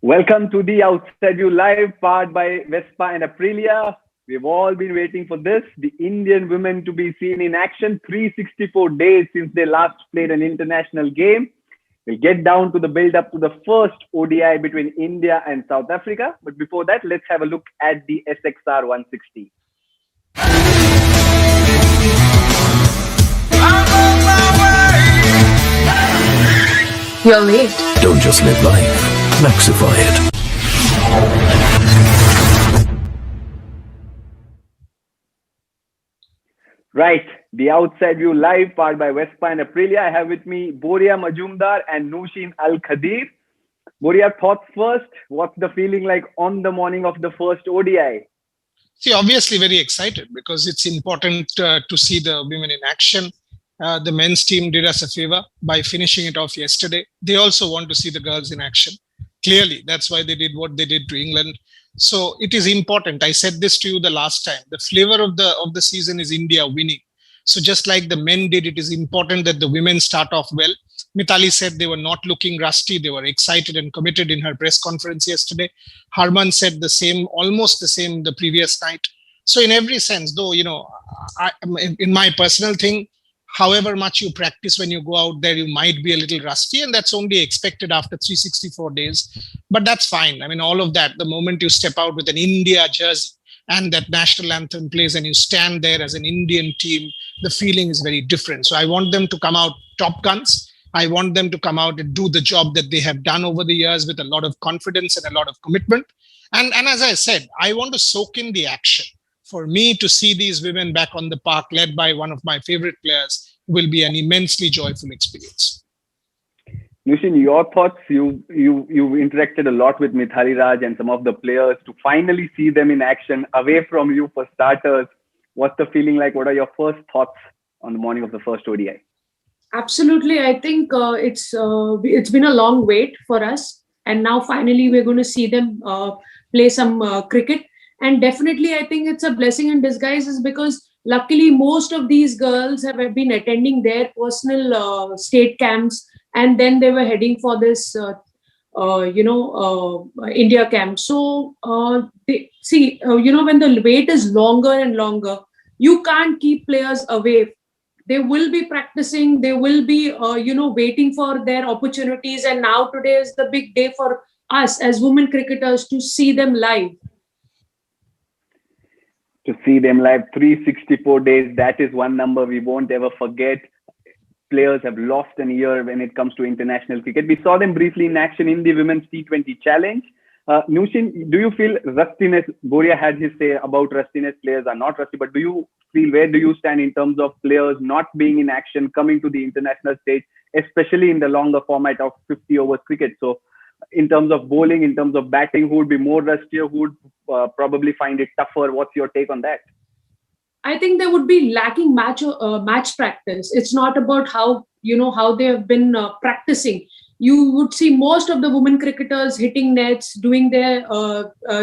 Welcome to the Outside View Live, powered by Vespa and Aprilia. We've all been waiting for this, the Indian women to be seen in action. 364 days since they last played an international game. We'll get down to the build-up to the first ODI between India and South Africa. But before that, let's have a look at the SXR 160. You're late. Don't just live life, maxify it. Right, the Outside View Live, powered by Vespa and Aprilia. I have with me Boria Majumdar and Nooshin Khadeer. Boria, thoughts first. What's the feeling like on the morning of the first ODI? See, obviously very excited because it's important to see the women in action. The men's team did us a favor by finishing it off yesterday. They also want to see the girls in action. Clearly, that's why they did what they did to England. So it is important. I said this to you the last time. The flavor of the season is India winning. So just like the men did, it is important that the women start off well. Mithali said they were not looking rusty. They were excited and committed in her press conference yesterday. Harman said the same, almost the same the previous night. So in every sense, though, in my personal thing, however much you practice when you go out there, you might be a little rusty, and that's only expected after 364 days. But that's fine. I mean, all of that, the moment you step out with an India jersey and that national anthem plays and you stand there as an Indian team, the feeling is very different. So I want them to come out top guns. I want them to come out and do the job that they have done over the years with a lot of confidence and a lot of commitment. And as I said, I want to soak in the action. For me to see these women back on the park led by one of my favorite players will be an immensely joyful experience. Nooshin, your thoughts? You interacted a lot with Mithali Raj and some of the players. To finally see them in action away from you for starters, what's the feeling like? What are your first thoughts on the morning of the first ODI? Absolutely. I think it's been a long wait for us. And now finally we're going to see them play some cricket. And definitely, I think it's a blessing in disguise is because luckily most of these girls have been attending their personal state camps, and then they were heading for this, India camp. So when the wait is longer and longer, you can't keep players away. They will be practicing. They will be, waiting for their opportunities. And now today is the big day for us as women cricketers to see them live. To see them live, 364 days, that is one number we won't ever forget. Players have lost a year when it comes to international cricket. We saw them briefly in action in the Women's T20 Challenge. Nooshin, do you feel rustiness? Boria had his say about rustiness. Players are not rusty, but do you feel, where do you stand in terms of players not being in action, coming to the international stage, especially in the longer format of 50 overs cricket? So in terms of bowling, in terms of batting, who would be more rusty, who would probably find it tougher? What's your take on that? I think they would be lacking match practice. It's not about how they have been practicing. You would see most of the women cricketers hitting nets, doing their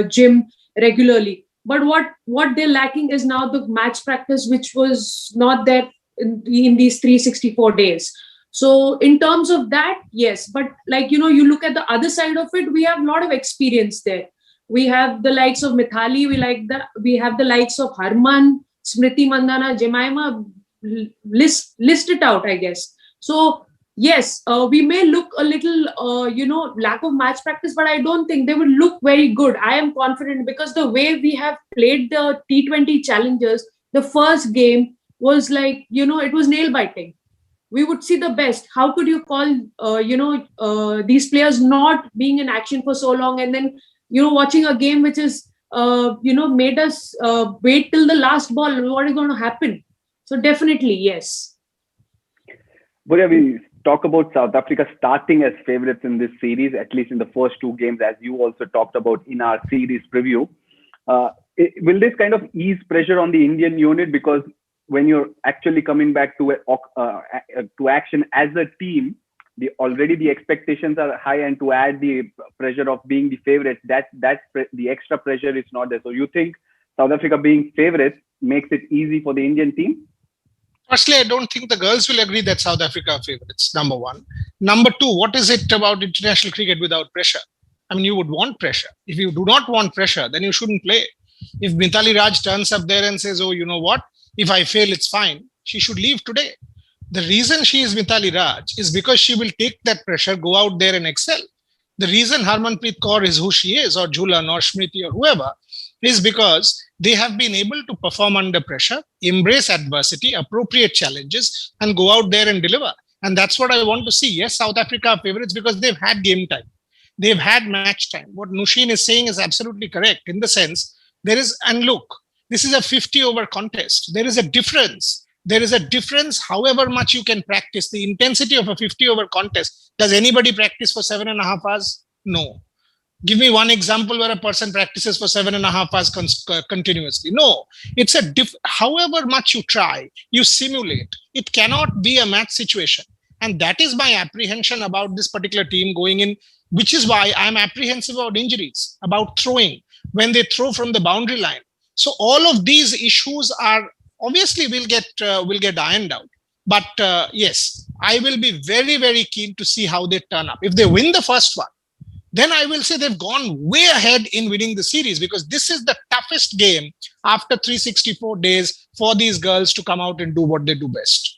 gym regularly. But what they're lacking is now the match practice, which was not there in these 364 days. So in terms of that, yes. But you look at the other side of it, we have a lot of experience there. We have the likes of Mithali, we have the likes of Harman, Smriti Mandhana, Jemima, list it out, I guess. So yes, we may look a little, lack of match practice, but I don't think they will look very good. I am confident because the way we have played the T20 challenges, the first game was it was nail biting. We would see the best. How could you call, these players not being in action for so long and then, watching a game which is, made us wait till the last ball. What is going to happen? So definitely, yes. Boria, we talk about South Africa starting as favorites in this series, at least in the first two games, as you also talked about in our series preview. Will this kind of ease pressure on the Indian unit? Because when you're actually coming back to action as a team, already the expectations are high, and to add the pressure of being the favorites, the extra pressure is not there. So you think South Africa being favorites makes it easy for the Indian team? Firstly, I don't think the girls will agree that South Africa are favorites, number one. Number two, what is it about international cricket without pressure? I mean, you would want pressure. If you do not want pressure, then you shouldn't play. If Mithali Raj turns up there and says, oh, you know what? If I fail, it's fine. She should leave today. The reason she is Mithali Raj is because she will take that pressure, go out there and excel. The reason Harmanpreet Kaur is who she is, or Jhulan or Smriti or whoever, is because they have been able to perform under pressure, embrace adversity, appropriate challenges, and go out there and deliver. And that's what I want to see. Yes, South Africa are favorites because they've had game time. They've had match time. What Nooshin is saying is absolutely correct in the sense there is, and look, this is a 50-over contest. There is a difference. There is a difference however much you can practice. The intensity of a 50-over contest. Does anybody practice for 7.5 hours? No. Give me one example where a person practices for 7.5 hours continuously. No, it's however much you try, you simulate. It cannot be a match situation. And that is my apprehension about this particular team going in, which is why I'm apprehensive about injuries, about throwing, when they throw from the boundary line. So all of these issues are obviously will get ironed out. But yes, I will be very, very keen to see how they turn up. If they win the first one, then I will say they've gone way ahead in winning the series, because this is the toughest game after 364 days for these girls to come out and do what they do best.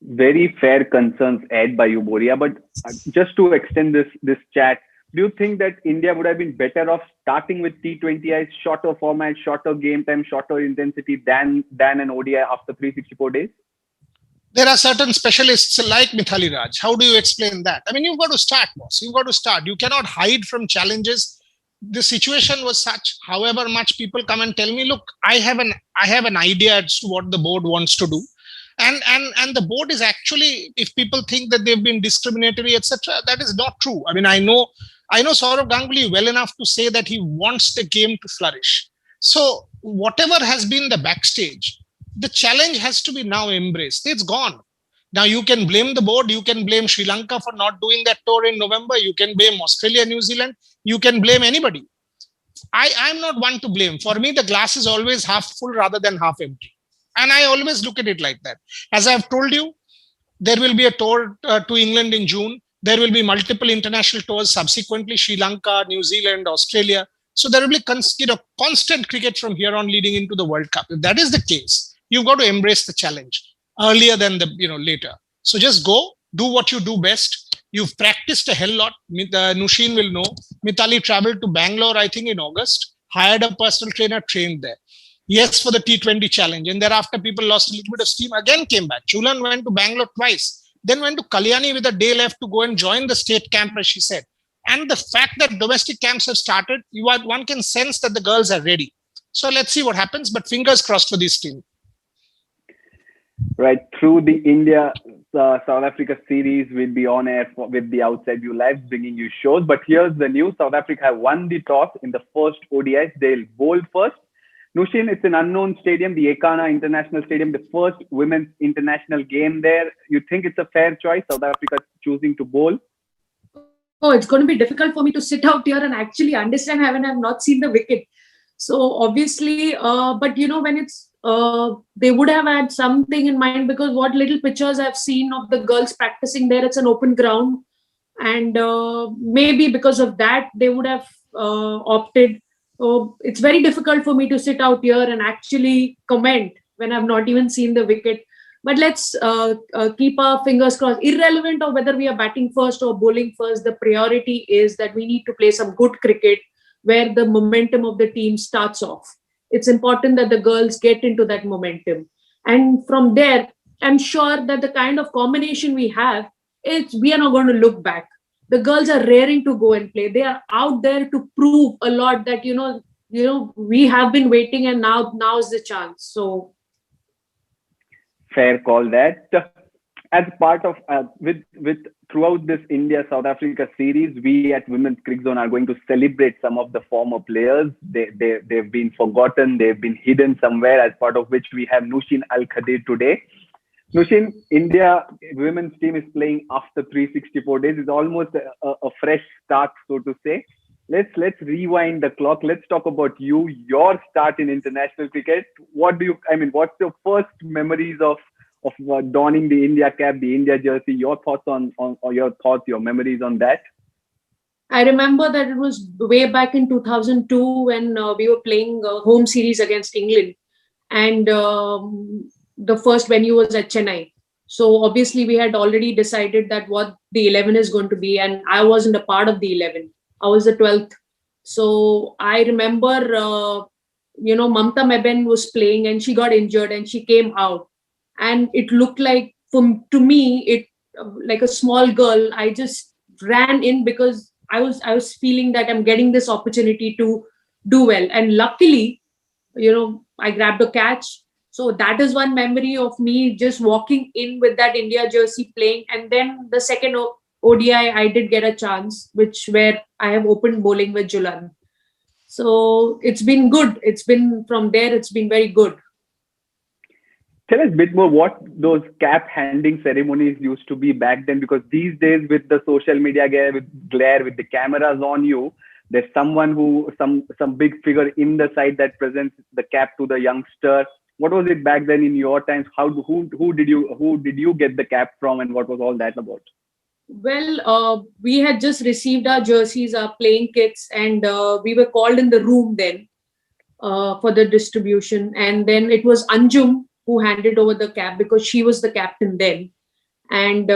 Very fair concerns aired by you, Boria. But just to extend this chat, do you think that India would have been better off starting with T20I's shorter format, shorter game time, shorter intensity than an ODI after 364 days? There are certain specialists like Mithali Raj. How do you explain that? I mean, you've got to start, boss. You've got to start. You cannot hide from challenges. The situation was such, however much people come and tell me, look, I have an idea as to what the board wants to do. And the board is actually, if people think that they've been discriminatory, etc., that is not true. I mean, I know Saurav Ganguly well enough to say that he wants the game to flourish. So whatever has been the backstage, the challenge has to be now embraced. It's gone. Now you can blame the board. You can blame Sri Lanka for not doing that tour in November. You can blame Australia, New Zealand. You can blame anybody. I'm not one to blame. For me, the glass is always half full rather than half empty. And I always look at it like that. As I've told you, there will be a tour to England in June. There will be multiple international tours subsequently, Sri Lanka, New Zealand, Australia. So there will be constant cricket from here on leading into the World Cup. If that is the case, you've got to embrace the challenge earlier than later. So just go, do what you do best. You've practiced a hell lot. Nooshin will know. Mithali traveled to Bangalore, I think in August, hired a personal trainer, trained there. Yes, for the T20 challenge. And thereafter, people lost a little bit of steam, again came back. Jhulan went to Bangalore twice, then went to Kalyani with a day left to go and join the state camp, as she said. And the fact that domestic camps have started, one can sense that the girls are ready. So let's see what happens, but fingers crossed for this team. Right, through the India South Africa series, we'll be on air with the Outside View Live, bringing you shows. But here's the news: South Africa have won the toss in the first ODIs. They'll bowl first. Nooshin, it's an unknown stadium, the Ekana International Stadium, the first women's international game there. You think it's a fair choice, South Africa choosing to bowl? Oh, it's going to be difficult for me to sit out here and actually understand when I've not seen the wicket. So obviously, but when it's they would have had something in mind, because what little pictures I've seen of the girls practicing there, it's an open ground, and maybe because of that they would have opted. It's very difficult for me to sit out here and actually comment when I've not even seen the wicket. But let's keep our fingers crossed. Irrelevant of whether we are batting first or bowling first, the priority is that we need to play some good cricket where the momentum of the team starts off. It's important that the girls get into that momentum. And from there, I'm sure that the kind of combination we have, we are not going to look back. The girls are raring to go and play. They are out there to prove a lot that, we have been waiting, and now is the chance. So fair call that. As part of with throughout this India South Africa series, we at Women's Cricket Zone are going to celebrate some of the former players. They've been forgotten, they've been hidden somewhere, as part of which we have Nooshin Al Khadeer today. Nooshin, India women's team is playing after 364 days. It's almost a fresh start, so to say. Let's rewind the clock. Let's talk about your start in international cricket. What's your first memories of donning the India cap, the India jersey? Your thoughts your memories on that? I remember that it was way back in 2002 when we were playing home series against England, and the first venue was at Chennai. So obviously we had already decided that what the 11 is going to be, and I wasn't a part of the 11. I was the 12th. So I remember, Mamta Meben was playing and she got injured and she came out, and it looked like, to me, it like a small girl. I just ran in because I was feeling that I'm getting this opportunity to do well, and luckily, I grabbed a catch. So that is one memory of me just walking in with that India jersey playing. And then the second ODI, I did get a chance, where I have opened bowling with Julan. So it's been good. It's been from there, it's been very good. Tell us a bit more what those cap handing ceremonies used to be back then, because these days with the social media glare, with the cameras on you, there's someone some big figure in the side that presents the cap to the youngster. What was it back then in your times? Who did you get the cap from, and what was all that about? Well, we had just received our jerseys, our playing kits, and we were called in the room then for the distribution. And then it was Anjum who handed over the cap because she was the captain then. And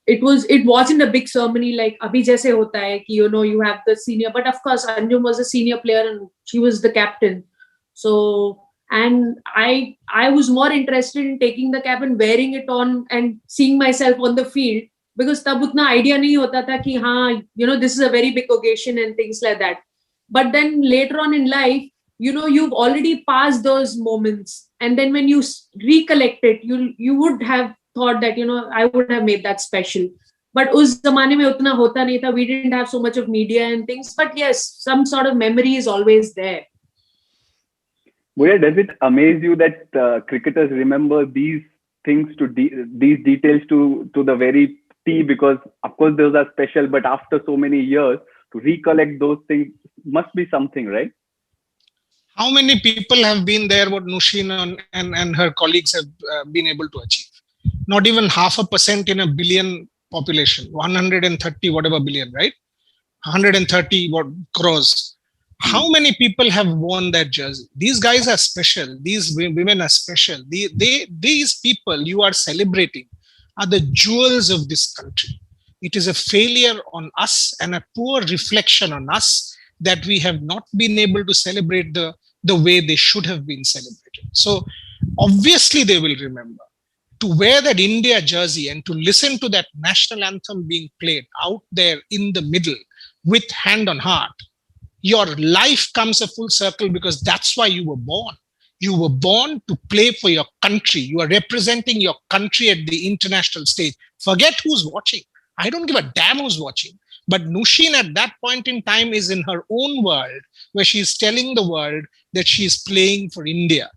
it wasn't a big ceremony like abhi jaise hota hai ki, you have the senior. But of course, Anjum was a senior player and she was the captain. So, and I was more interested in taking the cap and wearing it on and seeing myself on the field, because tab utna idea nahi hota tha ki this is a very big occasion and things like that. But then later on in life, you've already passed those moments, and then when you recollect it, you would have thought that I would have made that special. But us zamane mein utna hota nahi tha. We didn't have so much of media and things. But yes, some sort of memory is always there. Boria, does it amaze you that cricketers remember these things these details to the very T? Because of course those are special, but after so many years to recollect those things must be something, right? How many people have been there what Nooshin and her colleagues have been able to achieve? Not even 0.5% in a billion population, 130 whatever billion, right? 130 crores. How many people have worn that jersey? These guys are special. These women are special. These people you are celebrating are the jewels of this country. It is a failure on us and a poor reflection on us that we have not been able to celebrate the way they should have been celebrated. So obviously they will remember. To wear that India jersey and to listen to that national anthem being played out there in the middle with hand on heart, your life comes a full circle, because that's why you were born. You were born to play for your country. You are representing your country at the international stage. Forget who's watching. I don't give a damn who's watching. But Nooshin at that point in time is in her own world, where she's telling the world that she's playing for India.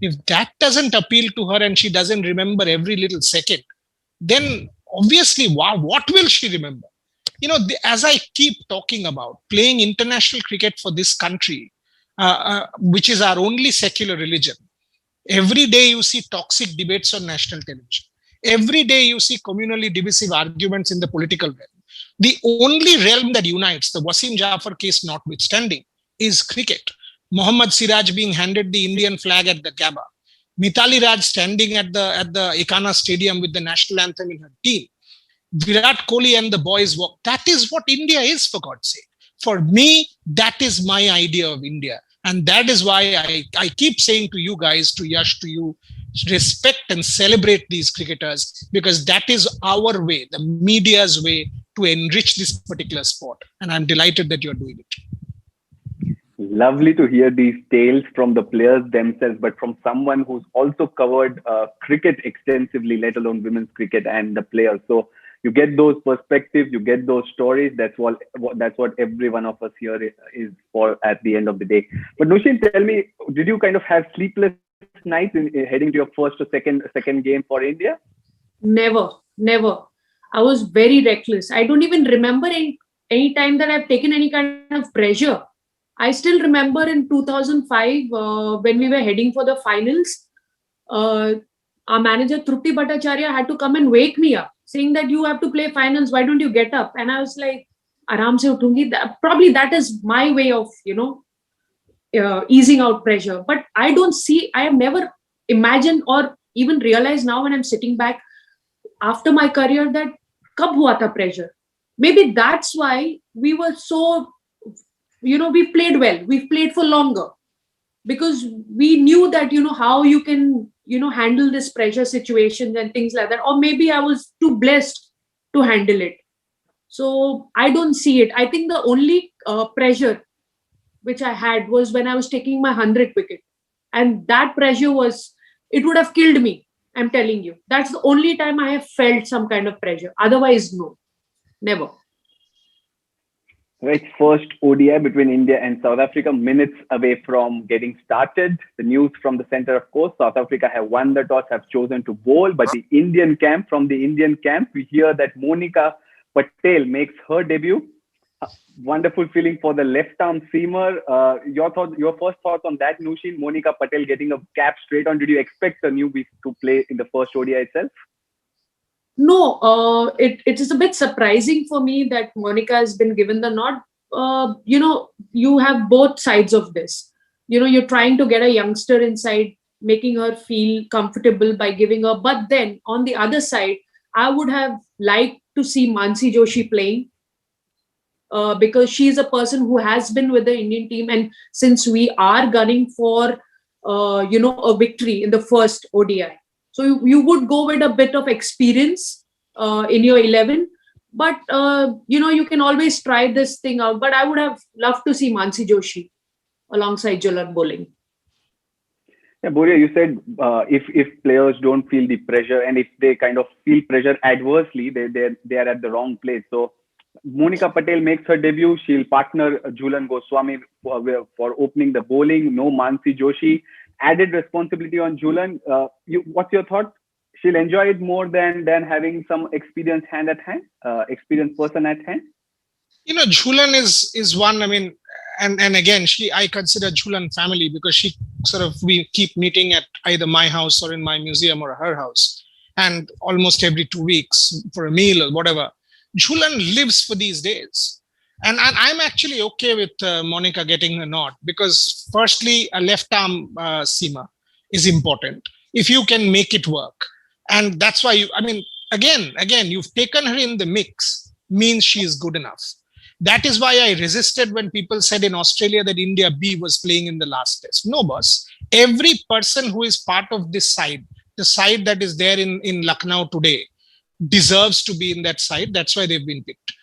If that doesn't appeal to her and she doesn't remember every little second, then obviously, wow, what will she remember? As I keep talking about playing international cricket for this country, which is our only secular religion, every day you see toxic debates on national television. Every day you see communally divisive arguments in the political realm. The only realm that unites, the Wasim Jafar case notwithstanding, is cricket. Mohammad Siraj being handed the Indian flag at the Gabba. Mithali Raj standing at the Ekana Stadium with the national anthem in her team. Virat Kohli and the boys walk. That is what India is, for God's sake. For me, that is my idea of India. And that is why I keep saying to you guys, to Yash, to you, respect and celebrate these cricketers, because that is our way, the media's way to enrich this particular sport. And I'm delighted that you're doing it. Lovely to hear these tales from the players themselves, but from someone who's also covered cricket extensively, let alone women's cricket and the players. So you get those perspectives, you get those stories. That's what every one of us here is for at the end of the day. But Nooshin, tell me, did you kind of have sleepless nights in heading to your first or second game for India? Never. I was very reckless. I don't even remember any time that I've taken any kind of pressure. I still remember in 2005 when we were heading for the finals, our manager Trupti Bhattacharya had to come and wake me up. saying that you have to play finals. Why don't you get up? And I was like, "Aram se uthungi." Probably that is my way of, easing out pressure. But I have never imagined or even realized now when I'm sitting back after my career that kab hua tha pressure. Maybe that's why we were so, we played well. We've played for longer because we knew that, how you can, handle this pressure situations and things like that. Or maybe I was too blessed to handle it. So I don't see it. I think the only pressure which I had was when I was taking my 100th wicket. And that pressure it would have killed me. I'm telling you. That's the only time I have felt some kind of pressure. Otherwise, no, never. Right, first ODI between India and South Africa, minutes away from getting started. The news from the center, of course, South Africa have won the toss, have chosen to bowl, but from the Indian camp, we hear that Monika Patel makes her debut. Wonderful feeling for the left-arm seamer. Your first thoughts on that, Nooshin? Monika Patel getting a cap straight on. Did you expect the newbie to play in the first ODI itself? No, it is a bit surprising for me that Monika has been given the nod. You have both sides of this. You're trying to get a youngster inside, making her feel comfortable by giving her. But then on the other side, I would have liked to see Mansi Joshi playing because she's a person who has been with the Indian team. And since we are gunning for, a victory in the first ODI, so you would go with a bit of experience in your 11. But, you can always try this thing out. But I would have loved to see Mansi Joshi alongside Jhulan bowling. Yeah, Boria, you said if players don't feel the pressure and if they kind of feel pressure adversely, they are at the wrong place. So Monika Patel makes her debut. She'll partner Jhulan Goswami for opening the bowling. No Mansi Joshi. Added responsibility on Jhulan. What's your thought? She'll enjoy it more than having some experienced experienced person at hand. Jhulan is one. I mean, and again, I consider Jhulan family because we keep meeting at either my house or in my museum or her house, and almost every 2 weeks for a meal or whatever. Jhulan lives for these days. And I'm actually okay with Monika getting a nod because firstly, a left arm seamer is important if you can make it work. And that's why again, you've taken her in the mix means she is good enough. That is why I resisted when people said in Australia that India B was playing in the last test. No, boss. Every person who is part of this side, the side that is there in Lucknow today, deserves to be in that side. That's why they've been picked.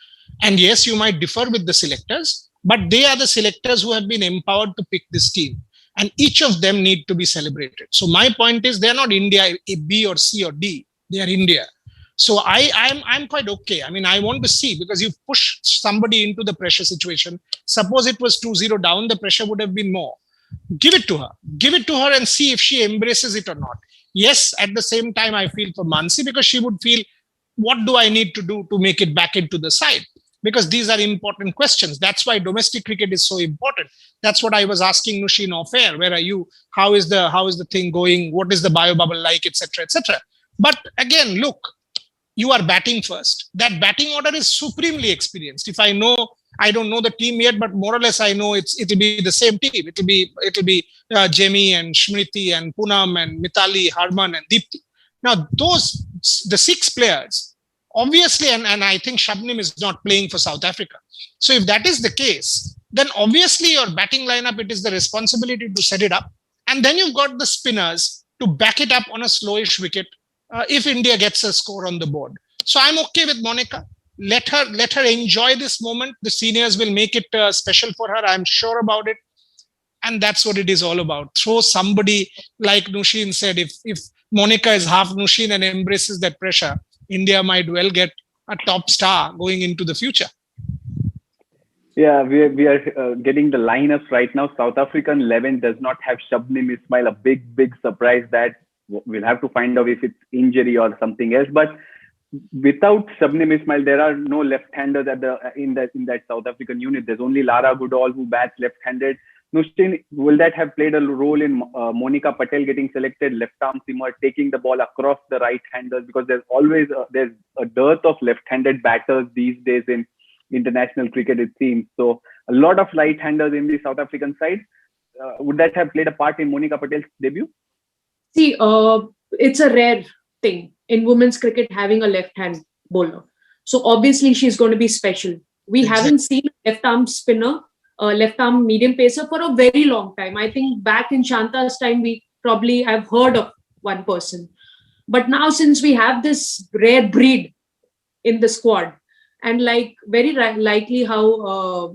And yes, you might differ with the selectors, but they are the selectors who have been empowered to pick this team. And each of them need to be celebrated. So my point is they're not India A, B or C or D. They are India. So I'm quite okay. I mean, I want to see because you push somebody into the pressure situation. Suppose it was 2-0 down, the pressure would have been more. Give it to her. Give it to her and see if she embraces it or not. Yes, at the same time, I feel for Mansi because she would feel, what do I need to do to make it back into the side? Because these are important questions. That's why domestic cricket is so important. That's what I was asking Nooshin off air. Where are you? How is the thing going? What is the bio bubble like, etc., etc. But again, look, you are batting first. That batting order is supremely experienced. If I don't know the team yet, but more or less I know it'll be the same team. It'll be Jamie and Smriti and Poonam and Mitali, Harman and Deepti. Now the 6 players. Obviously, and I think Shabnim is not playing for South Africa. So if that is the case, then obviously your batting lineup, it is the responsibility to set it up. And then you've got the spinners to back it up on a slowish wicket if India gets a score on the board. So I'm okay with Monika. Let her enjoy this moment. The seniors will make it special for her. I'm sure about it. And that's what it is all about. Throw somebody, like Nooshin said, if Monika is half Nooshin and embraces that pressure, India might well get a top star going into the future. Yeah, we are getting the lineups right now. South African 11 does not have Shabnim Ismail. A big surprise that we'll have to find out if it's injury or something else. But without Shabnim Ismail, there are no left-handers in that South African unit. There's only Lara Goodall who bats left-handed. Nooshin, will that have played a role in Monika Patel getting selected, left arm seamer, taking the ball across the right-handers? Because there's a dearth of left-handed batters these days in international cricket, it seems. So a lot of right-handers in the South African side. Would that have played a part in Monika Patel's debut? See, it's a rare thing in women's cricket having a left-hand bowler. So obviously she's going to be special. We haven't seen a left-arm spinner, left-arm medium pacer for a very long time. I think back in Shanta's time, we probably have heard of one person. But now, since we have this rare breed in the squad, and like very likely how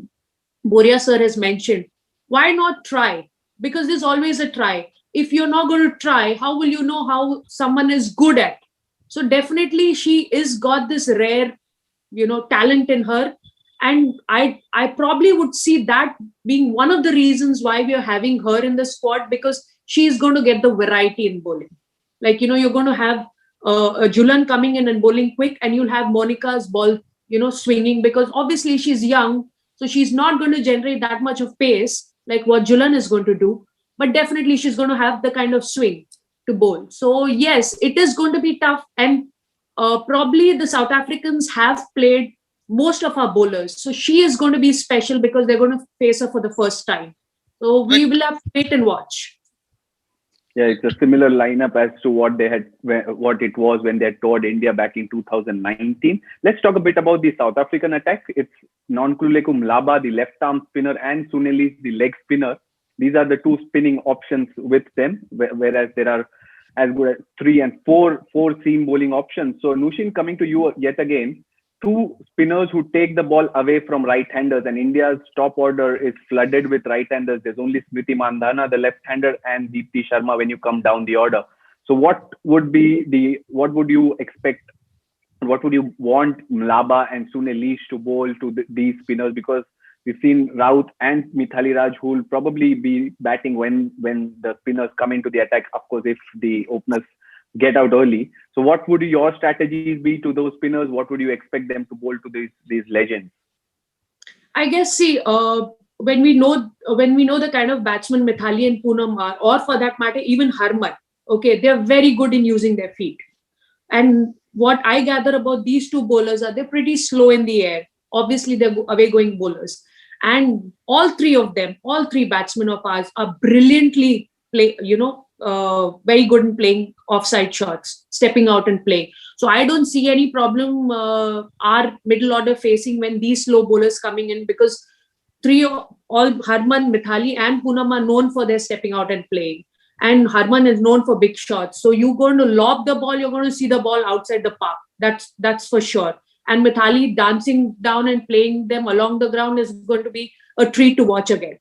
Boria sir has mentioned, why not try? Because there's always a try. If you're not going to try, how will you know how someone is good at? So definitely she is got this rare, talent in her. And I probably would see that being one of the reasons why we are having her in the squad, because she is going to get the variety in bowling. Like, you're going to have a Julan coming in and bowling quick, and you'll have Monika's ball, swinging, because obviously she's young. So she's not going to generate that much of pace like what Julan is going to do. But definitely she's going to have the kind of swing to bowl. So yes, it is going to be tough. And probably the South Africans have played most of our bowlers. So she is going to be special because they're going to face her for the first time. So we will have to wait and watch. Yeah, it's a similar lineup as to what it was when they toured India back in 2019. Let's talk a bit about the South African attack. It's Nonkululeko Mlaba, the left arm spinner, and Sunil, the leg spinner. These are the two spinning options with them, whereas there are as good as 3 and 4 seam bowling options. So Nooshin, coming to you yet again, two spinners who take the ball away from right-handers, and India's top order is flooded with right-handers. There's only Smriti Mandhana, the left-hander, and Deepti Sharma when you come down the order. So what would you expect? What would you want Mlaba and Sunil to bowl to these spinners? Because we've seen Raut and Mithali Raj, who will probably be batting when the spinners come into the attack. Of course, if the openers get out early. So what would your strategies be to those spinners? What would you expect them to bowl to these legends? I guess, see, when we know the kind of batsman Mithali and Poonam are, or for that matter, even Harman, okay, they're very good in using their feet. And what I gather about these two bowlers are they're pretty slow in the air. Obviously, they're away-going bowlers. And all three batsmen of ours are brilliantly very good in playing offside shots, stepping out and playing. So I don't see any problem our middle order facing when these slow bowlers coming in, because Harman, Mithali and Poonam are known for their stepping out and playing. And Harman is known for big shots. So you're going to lob the ball, you're going to see the ball outside the park. That's for sure. And Mithali dancing down and playing them along the ground is going to be a treat to watch again.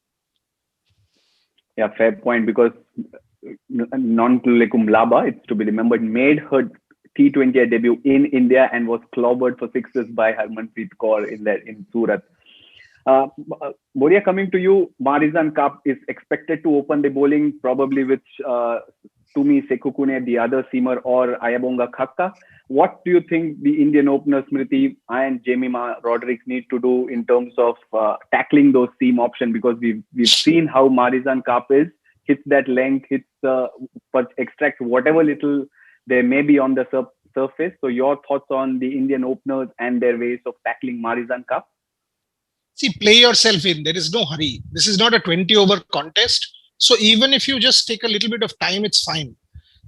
Yeah, fair point, because Nonkululeko Mlaba, it's to be remembered, made her T20 debut in India and was clobbered for sixes by Harmanpreet Kaur in Surat. Boria, coming to you, Marizan Cup is expected to open the bowling probably with Tumi Sekhukhune, the other seamer, or Ayabonga Khakka. What do you think the Indian openers, Smriti and Jemima Rodrigues, need to do in terms of tackling those seam options? Because we've seen how Marizan Cup is, hits that length, extracts whatever little there may be on the surface. So your thoughts on the Indian openers and their ways of tackling Marizan Cup? See, play yourself in. There is no hurry. This is not a 20-over contest. So even if you just take a little bit of time, it's fine.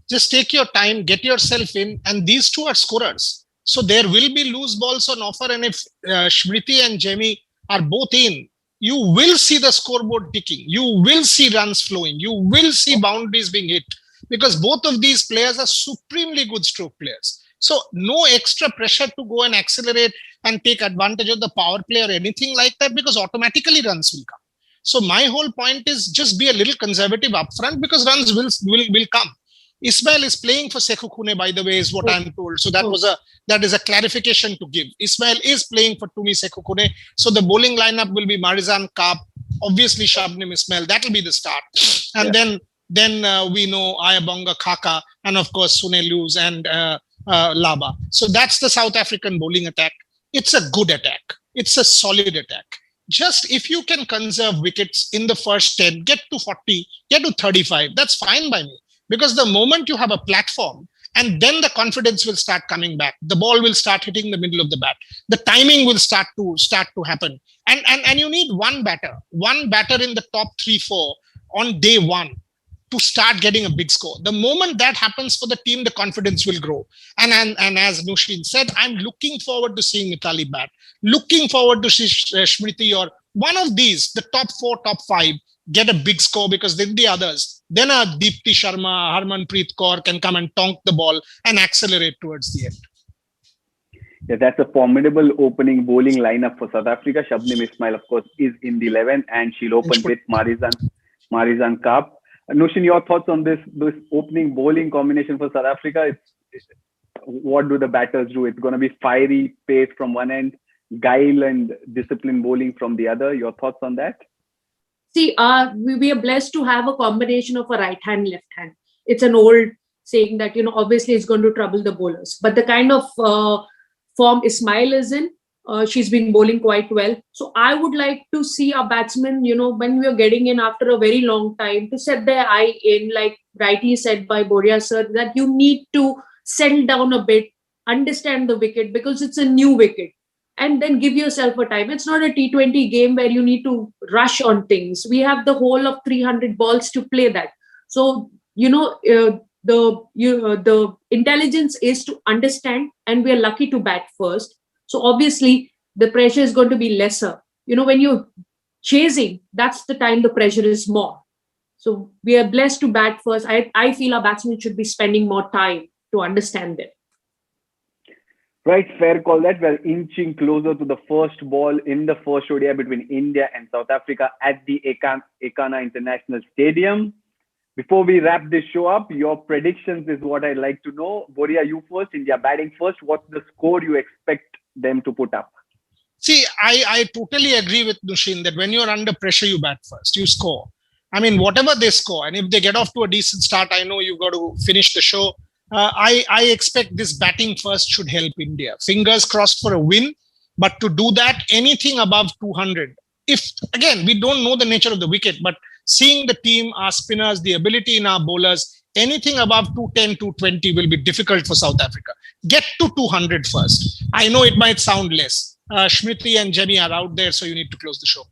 Just take your time, get yourself in, and these two are scorers. So there will be loose balls on offer, and if Smriti and Jamie are both in, you will see the scoreboard ticking. You will see runs flowing. You will see boundaries being hit, because both of these players are supremely good stroke players. So no extra pressure to go and accelerate and take advantage of the power play or anything like that, because automatically runs will come. So my whole point is just be a little conservative upfront, because runs will come. Ismail is playing for Sekhukhune, by the way, is what I'm told. So that is a clarification to give. Ismail is playing for Tumi Sekhukhune. So the bowling lineup will be Marizan Cup, obviously Shabnim Ismail. That will be the start. And then we know Ayabonga Khaka, and of course Sunelus and Laba. So that's the South African bowling attack. It's a good attack. It's a solid attack. just if you can conserve wickets in the first 10, get to 40, get to 35, that's fine by me. Because the moment you have a platform, and then the confidence will start coming back, the ball will start hitting the middle of the bat, the timing will start to happen. And you need one batter in the top 3-4 on day one to start getting a big score. The moment that happens for the team, the confidence will grow. And as Nooshin said, I'm looking forward to seeing Mithali bat, looking forward to see Smriti or one of these, the top 4, top 5, get a big score, because then the others, then a Deepti Sharma, Harmanpreet Kaur can come and tonk the ball and accelerate towards the end. Yeah, that's a formidable opening bowling lineup for South Africa. Shabnim Ismail, of course, is in the 11, and she'll open with Marizan Kaap. Nooshin, your thoughts on this opening bowling combination for South Africa? What do the batters do? It's going to be fiery pace from one end, guile and disciplined bowling from the other. Your thoughts on that? See, we are blessed to have a combination of a right hand, left hand. It's an old saying that, obviously it's going to trouble the bowlers. But the kind of form Ismail is in, she's been bowling quite well. So I would like to see our batsmen, when we are getting in after a very long time, to set their eye in, like rightly said by Boria sir, that you need to settle down a bit, understand the wicket, because it's a new wicket. And then give yourself a time. It's not a T20 game where you need to rush on things. We have the whole of 300 balls to play that. So, the intelligence is to understand, and we are lucky to bat first. So obviously the pressure is going to be lesser. When you're chasing, that's the time the pressure is more. So we are blessed to bat first. I feel our batsmen should be spending more time to understand it. Right, fair call that. We're inching closer to the first ball in the first ODI between India and South Africa at the Ekana International Stadium. Before we wrap this show up, your predictions is what I'd like to know. Boria, you first. India batting first. What's the score you expect them to put up? See, I totally agree with Nooshin that when you're under pressure, you bat first, you score. I mean, whatever they score, and if they get off to a decent start, I know you've got to finish the show. I expect this batting first should help India. Fingers crossed for a win, but to do that, anything above 200. If, again, we don't know the nature of the wicket, but seeing the team, our spinners, the ability in our bowlers, anything above 210, 220 will be difficult for South Africa. Get to 200 first. I know it might sound less. Smriti and Jemmy are out there, so you need to close the show.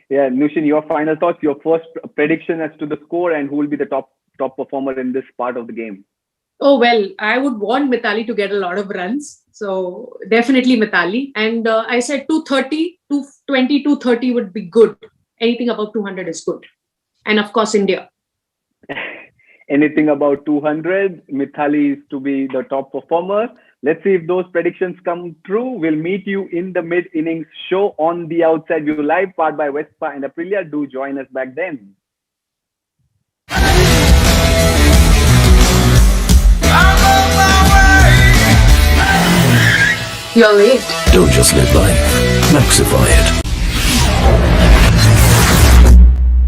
Yeah, Nooshin, your final thoughts, your first prediction as to the score and who will be the top performer in this part of the game? Oh, well, I would want Mithali to get a lot of runs. So definitely Mithali. And I said 230, 220, 230 would be good. Anything above 200 is good. And of course, India. Anything about 200, Mithali is to be the top performer. Let's see if those predictions come true. We'll meet you in the mid-innings show on the Outside View Live, powered by Vespa and Aprilia. Do join us back then. You're late. Don't just live life, maxify it.